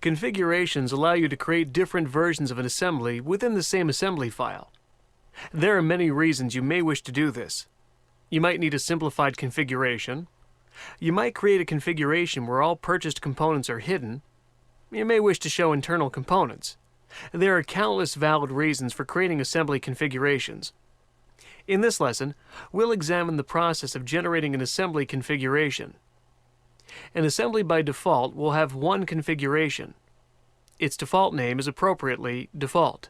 Configurations allow you to create different versions of an assembly within the same assembly file. There are many reasons you may wish to do this. You might need a simplified configuration. You might create a configuration where all purchased components are hidden. You may wish to show internal components. There are countless valid reasons for creating assembly configurations. In this lesson, we'll examine the process of generating an assembly configuration. An assembly by default will have one configuration. Its default name is appropriately default.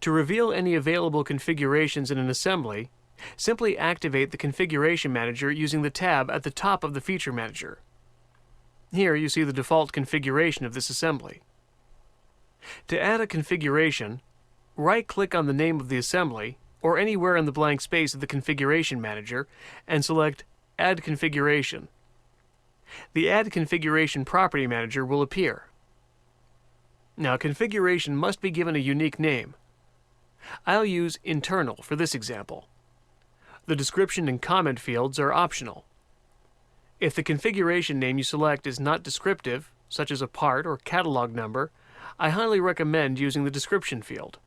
To reveal any available configurations in an assembly, simply activate the Configuration Manager using the tab at the top of the Feature Manager. Here you see the default configuration of this assembly. To add a configuration, right-click on the name of the assembly or anywhere in the blank space of the Configuration Manager and select Add Configuration. The Add Configuration Property Manager will appear. Now, configuration must be given a unique name. I'll use Internal for this example. The description and comment fields are optional. If the configuration name you select is not descriptive, such as a part or catalog number, I highly recommend using the description field.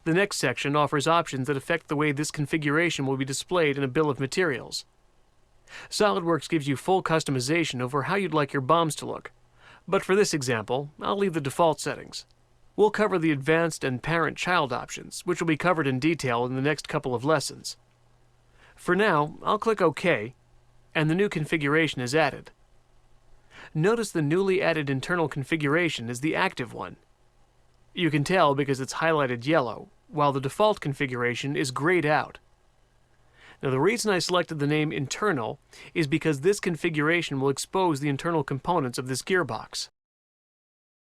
The next section offers options that affect the way this configuration will be displayed in a bill of materials. SOLIDWORKS gives you full customization over how you'd like your bombs to look, but for this example, I'll leave the default settings. We'll cover the advanced and parent-child options, which will be covered in detail in the next couple of lessons. For now, I'll click OK, and the new configuration is added. Notice the newly added internal configuration is the active one. You can tell because it's highlighted yellow, while the default configuration is grayed out. Now, the reason I selected the name Internal is because this configuration will expose the internal components of this gearbox.